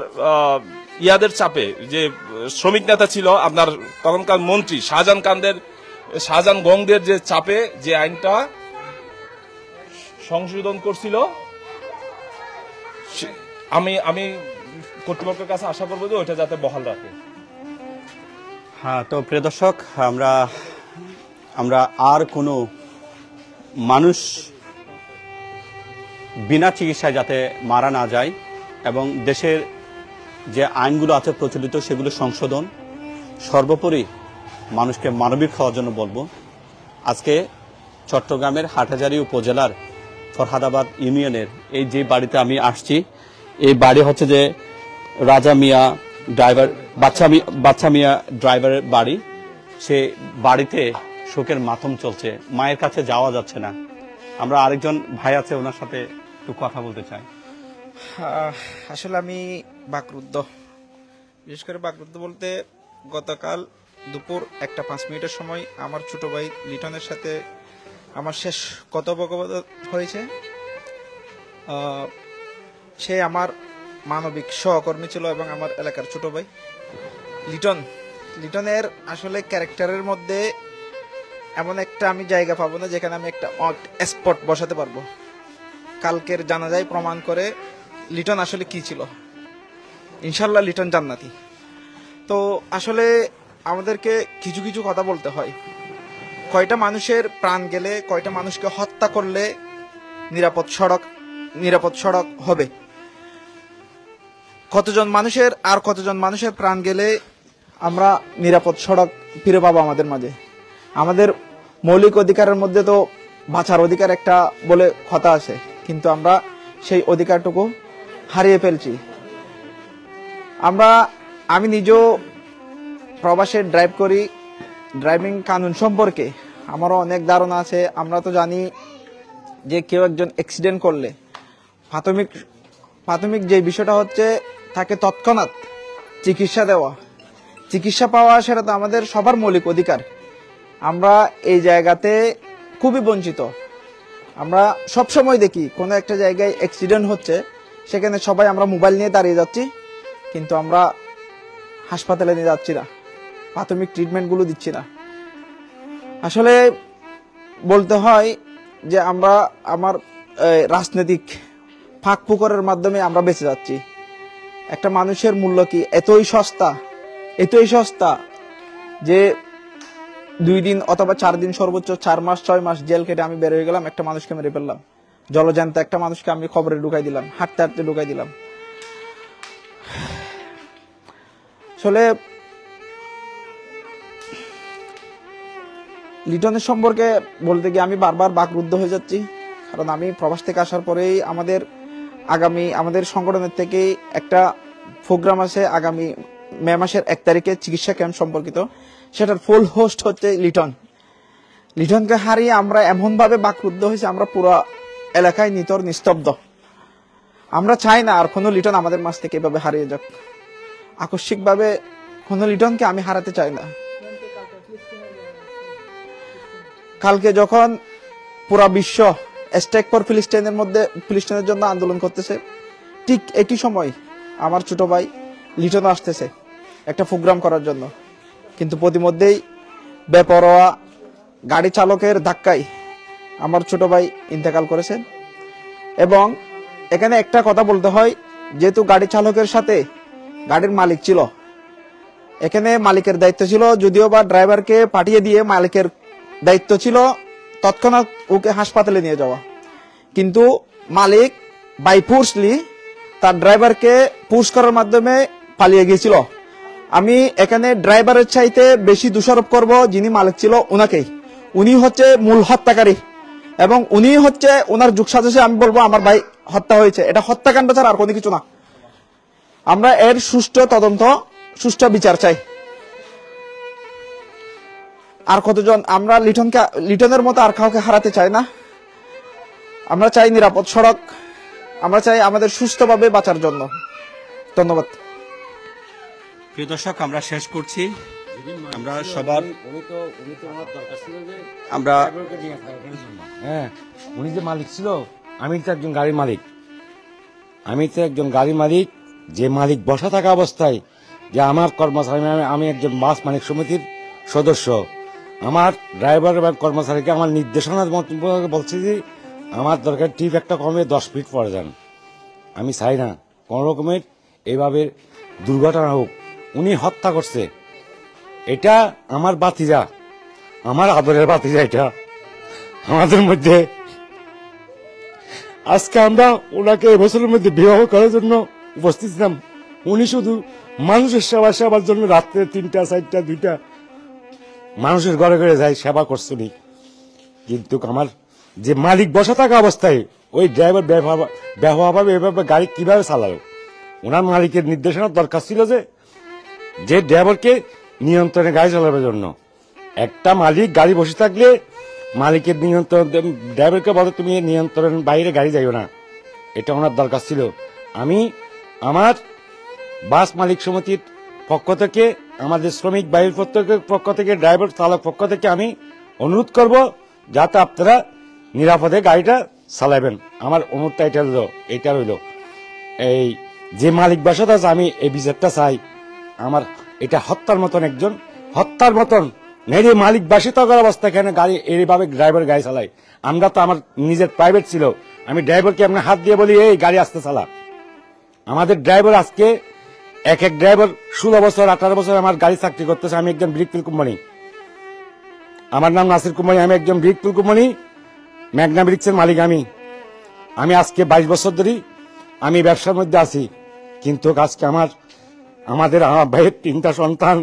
ইয়াদের চাপে যে শ্রমিক নেতা ছিল আপনার তখনকার মন্ত্রী শাহজাহান গংদের যে চাপে যে আইনটা সংশোধন করছিল, আমি কর্তৃপক্ষের কাছে আশা করবো যে ওইটা যাতে বহাল রাখে। হ্যাঁ, তো প্রিয় দর্শক, আমরা আর কোনো মানুষ বিনা চিকিৎসায় যাতে মারা না যায় এবং দেশের যে আইনগুলো আছে প্রচলিত সেগুলো সংশোধন, সর্বোপরি মানুষকে মানবিক হওয়ার জন্য বলবো। আজকে চট্টগ্রামের হাটহাজারী উপজেলার ফরহাদাবাদ ইউনিয়নের এই যে বাড়িতে আমি আসছি, এই বাড়ি হচ্ছে যে রাজা মিয়া ড্রাইভার, বাচ্চা মিয়া ড্রাইভারের বাড়ি। সে বাড়িতে শোকের মাতম চলছে, মায়ের কাছে যাওয়া যাচ্ছে না। আমরা আরেকজন ভাই আছে, ওনার সাথে একটু কথা বলতে চাই। আসলে আমি বাকরুদ্ধ, বিশেষ করে বাকরুদ্ধ বলতে গতকাল দুপুর 1:05 সময় আমার ছোট ভাই লিটনের সাথে আমার শেষ কথোপকথন হয়েছে। সে আমার মানবিক সহকর্মী ছিল এবং আমার এলাকার ছোট ভাই লিটনের আসলে ক্যারেক্টারের মধ্যে এমন একটা আমি জায়গা পাবো না যেখানে আমি একটা স্পট বসাতে পারবো। কালকের জানাজায় প্রমাণ করে লিটন আসলে কি ছিল। ইনশাল্লাহ লিটন জান্নাতি। তো আসলে আমাদেরকে কিছু কিছু কথা বলতে হয়। কয়টা মানুষের প্রাণ গেলে, কয়টা মানুষকে হত্যা করলে নিরাপদ সড়ক হবে, কতজন মানুষের প্রাণ গেলে আমরা নিরাপদ সড়ক ফিরে পাবো আমাদের মাঝে। আমাদের মৌলিক অধিকারের মধ্যে তো বাঁচার অধিকার একটা বলে কথা আছে, কিন্তু আমরা সেই অধিকারটুকু হারিয়ে ফেলছি। আমি নিজেও প্রবাসে ড্রাইভ করি, ড্রাইভিং কানুন সম্পর্কে আমারও অনেক ধারণা আছে। আমরা তো জানি যে কেউ একজন অ্যাক্সিডেন্ট করলে প্রাথমিক যে বিষয়টা হচ্ছে তাকে তৎক্ষণাৎ চিকিৎসা পাওয়া, সেটা তো আমাদের সবার মৌলিক অধিকার। আমরা এই জায়গাতে খুবই বঞ্চিত। আমরা সবসময় দেখি কোনো একটা জায়গায় অ্যাক্সিডেন্ট হচ্ছে, সেখানে সবাই আমরা মোবাইল নিয়ে দাঁড়িয়ে যাচ্ছি, কিন্তু আমরা হাসপাতালে নিয়ে যাচ্ছি না, প্রাথমিক ট্রিটমেন্টগুলো দিচ্ছি না। আসলে বলতে হয় যে আমার রাজনৈতিক ফাঁকফোকরের মাধ্যমে আমরা বেঁচে যাচ্ছি। একটা মানুষের মূল্য কি এতই সস্তা যে 2 দিন অথবা 4 দিন, সর্বোচ্চ 4 মাস 6 মাস জেল কেটে আমি বের হয়ে গেলাম, একটা মানুষকে মেরে ফেললাম, জলজ্যান্ত একটা মানুষকে আমি খবরে ঢুকাই দিলাম, হাঁটতে হাঁটতে ঢুকাই দিলাম। আসলে লিটনের সম্পর্কে বলতে গিয়ে আমি বারবার বাকরুদ্ধ হয়ে যাচ্ছি, কারণ আমি প্রবাস থেকে আসার পরেই আমাদের সংগঠনের থেকে একটা প্রোগ্রাম আছে আগামী মে মাসের 1 তারিখে চিকিৎসা ক্যাম্প সম্পর্কিত। সেটার ফুল হোস্ট হচ্ছে লিটনকে হারিয়ে আমরা এমন ভাবে বাকরুদ্ধ হয়েছে, আমরা পুরো এলাকায় নিস্তব্ধ। আমরা চাই না আর কোনো লিটন আমাদের মাঝ থেকে এভাবে হারিয়ে যাক। আকস্মিকভাবে কোনো লিটনকে আমি হারাতে চাই না। কালকে যখন পুরা বিশ্ব স্ট্রাইক ফর ফিলিস্তিনের জন্য আন্দোলন করতেছে, ঠিক একই সময় আমার ছোট ভাই লিটন আসতেছে একটা প্রোগ্রাম করার জন্য, কিন্তু প্রতিমধ্যেই বেপরোয়া গাড়ি চালকের ধাক্কায় আমার ছোট ভাই ইন্তেকাল করেছেন। এবং এখানে একটা কথা বলতে হয়, যেহেতু গাড়ি চালকের সাথে গাড়ির মালিক ছিল, এখানে মালিকের দায়িত্ব ছিল, যদিও বা ড্রাইভারকে পাঠিয়ে দিয়ে মালিকের দায়িত্ব ছিল তৎক্ষণাৎ ওকে হাসপাতালে নিয়ে যাওয়া, কিন্তু মালিক বাই ফোর্সলি তার ড্রাইভারকে পুশ করার মাধ্যমে পালিয়ে গিয়েছিল। আমি এখানে ড্রাইভারের চাইতে বেশি দোষারোপ করব যিনি মালিক ছিল ওনাকেই। উনি হচ্ছে মূল হত্যাকারী এবং উনি হচ্ছে ওনার যোগসাজশে আমি বলবো আমার ভাই হত্যা হয়েছে। এটা হত্যাকাণ্ড ছাড়া আর কোনো কিছু না। আমরা এর সুষ্ঠু তদন্ত, সুষ্ঠু বিচার চাই। আর কতজন আমরা লিটনের মতো আর কাউকে হারাতে চাই না। আমরা চাই নিরাপদ সড়ক, আমরা চাই আমাদের সুস্থভাবে বাঁচার জন্য। ধন্যবাদ। প্রিয় দর্শক, আমরা শেষ করছি। আমরা সবার আমরা হ্যাঁ, উনি যে মালিক ছিল, আমি তো একজন গাড়ির মালিক। যে মালিক বসা থাকা অবস্থায় যে আমার কর্মচারী, আমি একজন বাস মালিক সমিতির সদস্য, আমার ড্রাইভার এবং কর্মচারীকে আমার নির্দেশনার মতো বলছে যে আমার দরকার টিপ একটা কমে 10 ফিট পরে যান। আমি চাই না কোন রকমের এভাবে দুর্ঘটনা হোক। উনি হত্যা করছে, এটা আমার বাতিজা, আমার আদরের বাতিজা। এটা আমাদের মধ্যে আজকে আমরা ওনাকে এবছরের মধ্যে বিবাহ করার জন্য উপস্থিত ছিলাম। উনি শুধু মানুষের সেবার জন্য রাত্রে 3টা 4টা 2টা মানুষের ঘরে ঘরে যায়, সেবা করছেনি। কিন্তু আমার যে মালিক বসা থাকা অবস্থায় ওই ড্রাইভার ব্যবহারভাবে এভাবে গাড়ি কিভাবে চালালো? ওনার মালিকের নির্দেশনার দরকার ছিল যে ড্রাইভারকে নিয়ন্ত্রণে গাড়ি চালানোর জন্য। একটা মালিক গাড়ি বসে থাকলে মালিকের নিয়ন্ত্রণ, ড্রাইভারকে বলে তুমি নিয়ন্ত্রণের বাইরে গাড়ি যাইও না, এটা ওনার দরকার ছিল। আমি আমার বাস মালিক সমিতির পক্ষ থেকে, আমাদের শ্রমিক বাহিনীর পক্ষ থেকে, ড্রাইভার চালক পক্ষ থেকে আমি অনুরোধ করব যাতে আপনারা নিরাপদে গাড়িটা চালাবেন। আমার অনুরোধটা এটা রইল। এই যে মালিক বাসাটা আছে, আমি এই বিচারটা চাই। আমার এটা হত্যার মতন নেই। মালিক বাসে থাকার অবস্থা এখানে গাড়ি এইভাবে ড্রাইভার গাড়ি চালায়। আমরা তো, আমার নিজের প্রাইভেট ছিল, আমি ড্রাইভারকে আপনার হাত দিয়ে বলি এই গাড়ি আসতে চালা। আমাদের ড্রাইভার আজকে এক ড্রাইভার 16 বছর 18 বছর আমার গাড়ি চাকরি করতেছে। আমি একজন ব্রিকফিল কোম্পানি, আমার নাম নাসির কোম্পানি, আমি একজন ব্রিকফিল কোম্পানি ম্যাগনা ব্রিক্সের মালিক। আমি আজকে 22 বছর ধরে আমি ব্যবসার মধ্যে আছি। কিন্তু আজকে আমাদের ভাইয়ের 3টা সন্তান,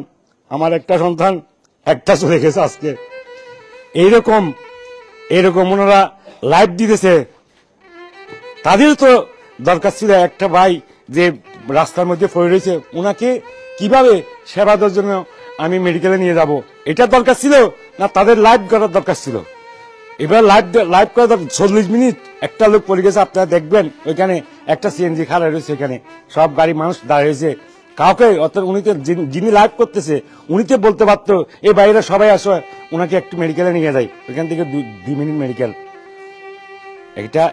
আমার একটা সন্তান, একটা চলে গেছে আজকে। এইরকম ওনারা লাইভ দিতেছে। তাদের তো দরকার ছিল একটা ভাই যে রাস্তার মধ্যে পড়ে রয়েছে, ওনাকে কিভাবে সেবা দেওয়ার জন্য আমি মেডিকেলে নিয়ে যাব, এটা দরকার ছিল না তাদের লাইভ করার দরকার ছিল? এবার লাইভ করা 40 মিনিট একটা লোক পড়ে গেছে। আপনারা দেখবেন ওইখানে একটা সিএনজি খাড়া রয়েছে, এখানে সব গাড়ি মানুষ দাঁড়িয়ে রয়েছে। কাউকে উনি তো, যিনি লাইভ করতেছে উনি তো বলতে পারতো এই বাইরে সবাই আসো, ওনাকে একটু মেডিকেলে নিয়ে যায়, ওইখান থেকে 2 মিনিট মেডিকেল। এটা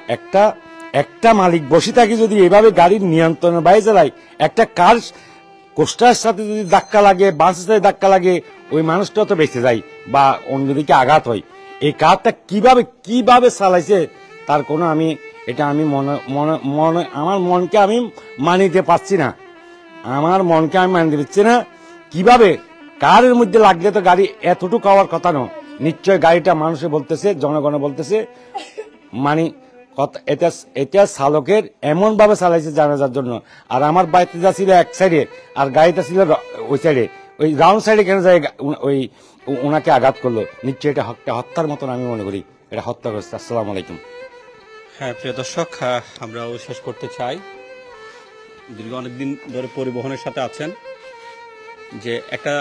একটা মালিক বসে থাকে যদি এভাবে গাড়ির নিয়ন্ত্রণের বাইরে চালায়, একটা কার কোস্টার সাথে যদি ধাক্কা লাগে, বাসের সাথে ধাক্কা লাগে, ওই মানুষটা তো বেঁচে যায় বা অন্যদিকে আঘাত হয়। এই কারটা কিভাবে চালাইছে তার কোনো আমি আমার মনকে আমি মানিতে পারছি না। মানিতে পারছি না কিভাবে কারের মধ্যে লাগলে তো গাড়ি এতটুকু হওয়ার কথা নয়। নিশ্চয় গাড়িটা মানুষে বলতেছে, জনগণে বলতেছে, মানে এটা চালকের এমন ভাবে চালাইছে জানাজার জন্য। আর আমার বাড়িতে যা ছিল এক সাইডে আর গাড়িটা ছিল ওই সাইডে, ওই রাউন্ড সাইডে কেন যায় ওই ওনাকে আঘাত করলো। নিশ্চয়ই এটা হত্যার মতন আমি মনে করি, এটা হত্যা করছে। আসসালামু আলাইকুম। হ্যাঁ, প্রিয় দর্শক, আমরাও শেষ করতে চাই। দীর্ঘ অনেকদিন ধরে পরিবহনের সাথে আছেন, যে একটা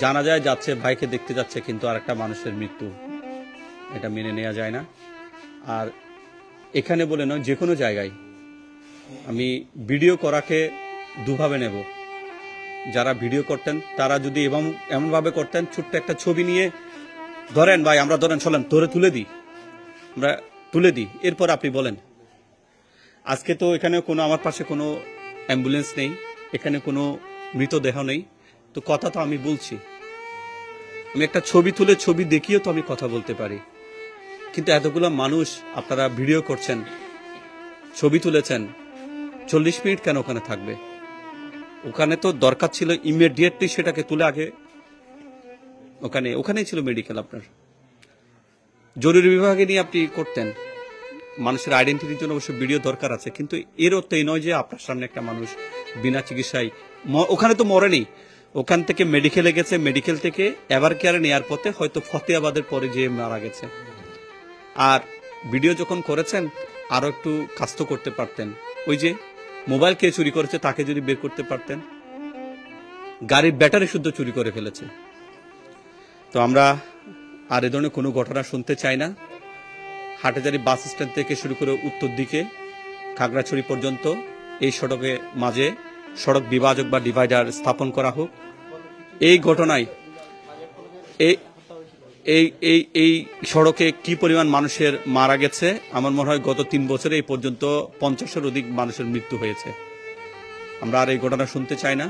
জানা যায় যাচ্ছে, ভাইকে দেখতে যাচ্ছে, কিন্তু আর একটা মানুষের মৃত্যু, এটা মেনে নেওয়া যায় না। আর এখানে বলে নয়, যে কোনো জায়গায় আমি ভিডিও করাকে দুভাবে নেব। যারা ভিডিও করতেন তারা যদি এমনভাবে করতেন, ছোট্ট একটা ছবি নিয়ে ধরেন ভাই, আমরা ধরেন চলেন আমরা তুলে দিই, এরপর আপনি বলেন। আজকে তো এখানে আমার পাশে কোনো অ্যাম্বুলেন্স নেই, এখানে কোনো মৃতদেহ নেই, তো কথা তো আমি বলছি। আমি একটা ছবি তুলে ছবি দেখিয়েও তো আমি কথা বলতে পারি। কিন্তু এতগুলো মানুষ আপনারা ভিডিও করছেন, ছবি তুলেছেন, 40 মিনিট কেন ওখানে থাকবে? ওখানে তো দরকার ছিল ইমিডিয়েটলি সেটাকে তুলে আগে ওখানেই ছিল মেডিকেল। আপনার জরুরি বিভাগে নিয়ে আপনি করতেন। মানুষের আইডেন্টিটির জন্য অবশ্য ভিডিও দরকার আছে, কিন্তু এর অর্থ এই নয় যে আপনার সামনে একটা মানুষ বিনা চিকিৎসায়, ওখানে তো মরেনি, ওখান থেকে মেডিকেলে গেছে, মেডিকেল থেকে এভার কেয়ারে নেওয়ার পথে হয়তো ফতেহাবাদের পরে যে মারা গেছে। আর ভিডিও যখন করেছেন আরো একটু কাজ তো করতে পারতেন। ওই যে মোবাইল কে চুরি করেছে তাকে যদি বের করতে পারতেন। গাড়ির ব্যাটারি শুদ্ধ চুরি করে ফেলেছে। তো আমরা আর এ ধরনের কোনো ঘটনা শুনতে চাই না। হাটহাজারী বাস স্ট্যান্ড থেকে শুরু করে উত্তর দিকে খাগড়াছড়ি পর্যন্ত এই সড়কের মাঝে সড়ক বিভাজক বা ডিভাইডার স্থাপন করা হোক। এই ঘটনায় এই এই এই এই সড়কে কি পরিমাণ মানুষের মারা গেছে, আমার মনে হয় গত 3 বছরে এই পর্যন্ত 50-এর অধিক মানুষের মৃত্যু হয়েছে। আমরা আর এই ঘটনা শুনতে চাই না।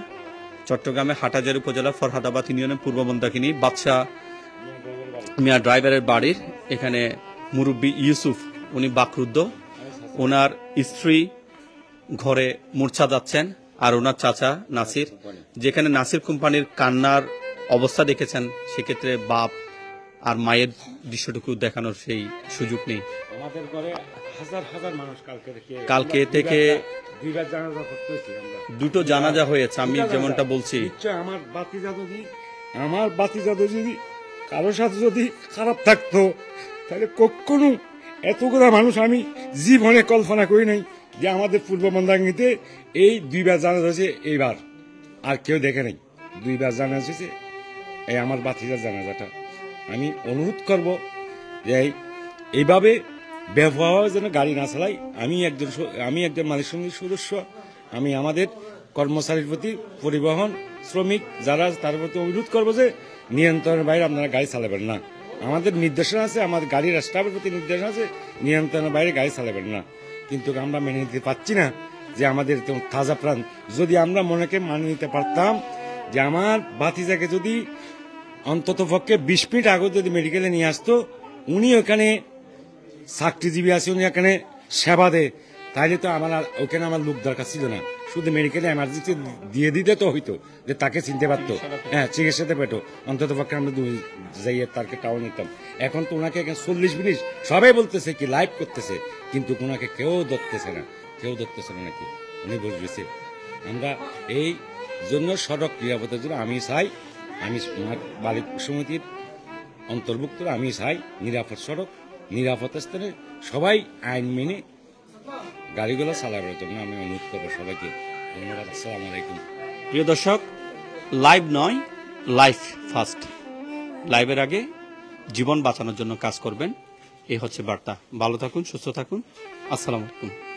চট্টগ্রামে হাটহাজারী উপজেলা ফরহাদাবাদ ইউনিয়নের পূর্ব মন্দাকিনী বাদশাহ মিয়া ড্রাইভারের বাড়ির এখানে মুরব্বী ইউসুফ, উনি বাকরুদ্ধ। ওনার স্ত্রী ঘরে মূর্ছা যাচ্ছেন, আর ওনার চাচা নাসির, যেখানে নাসির কোম্পানির কান্নার অবস্থা দেখেছেন, সেক্ষেত্রে বাপ আর মায়ের দৃশ্যটুকু দেখানোর সেই সুযোগ নেই। আমাদের ঘরে হাজার হাজার মানুষ কালকে থেকে দুইবার জানাজা করতেছি আমরা। 2টো জানাজা হয়েছে। আমি যেমনটা বলছি, আমার বাতিজা যদি কারোর সাথে যদি খারাপ থাকতো, তাহলে কখনো এতগুলো মানুষ আমি জীবনে কল্পনা করি নাই যে আমাদের পূর্ব মন্দাঙ্গিতে এই 2বার জানাজা হয়েছে। এইবার আর কেউ দেখে নাই 2বার জানাজা হয়েছে। এই আমার বাতিজার জানাজাটা আমি অনুরোধ করব যে এইভাবে ব্যবহার যেন গাড়ি না চালাই। আমি একজন মালিক সমিতির সদস্য। আমি আমাদের কর্মচারীর প্রতি, পরিবহন শ্রমিক যারা, তার প্রতি অনুরোধ করবো যে নিয়ন্ত্রণের বাইরে আপনারা গাড়ি চালাবেন না। আমাদের নির্দেশনা আছে, আমাদের গাড়ির স্টাফের প্রতি নির্দেশনা আছে, নিয়ন্ত্রণের বাইরে গাড়ি চালাবেন না। কিন্তু আমরা মেনে নিতে পারছি না যে আমাদের তাজা প্রাণ, যদি আমরা মনেকে মানিয়ে নিতে পারতাম যে আমার ভাতিজাকে যদি অন্তত পক্ষে 20 মিনিট আগে যদি মেডিকেলে নিয়ে আসতো, উনি ওখানে চাকরিজীবী আছে, উনি এখানে সেবা দেয়, তাইলে তো আমার ওখানে আমার লোক দরকার ছিল না। শুধু মেডিকেলে এমার্জেন্সি দিয়ে দিতে তো হইতো, যে তাকে চিনতে পারতো, হ্যাঁ চিকিৎসাতে পেতো। অন্তত পক্ষে আমরা যাইয়ে তাকে টাও নিতাম। এখন তো ওনাকে 40 মিনিট সবাই বলতেছে কি লাইভ করতেছে, কিন্তু ওনাকে কেউ ধরতেছে না নাকি উনি বসবেছে। আমরা এই জন্য সড়ক নিরাপত্তার জন্য আমি চাই, আমি মালিক সমিতির অন্তর্ভুক্ত, আমি চাই নিরাপদ সড়ক, নিরাপদ স্থানে সবাই আইন মেনে গাড়িগুলো চালাবার জন্য আমি অনুরোধ করবো সবাইকে। ধন্যবাদ। আসসালামু আলাইকুম। প্রিয় দর্শক, লাইভ নয়, লাইফ ফার্স্ট। লাইভের আগে জীবন বাঁচানোর জন্য কাজ করবেন, এই হচ্ছে বার্তা। ভালো থাকুন, সুস্থ থাকুন। আসসালামু আলাইকুম।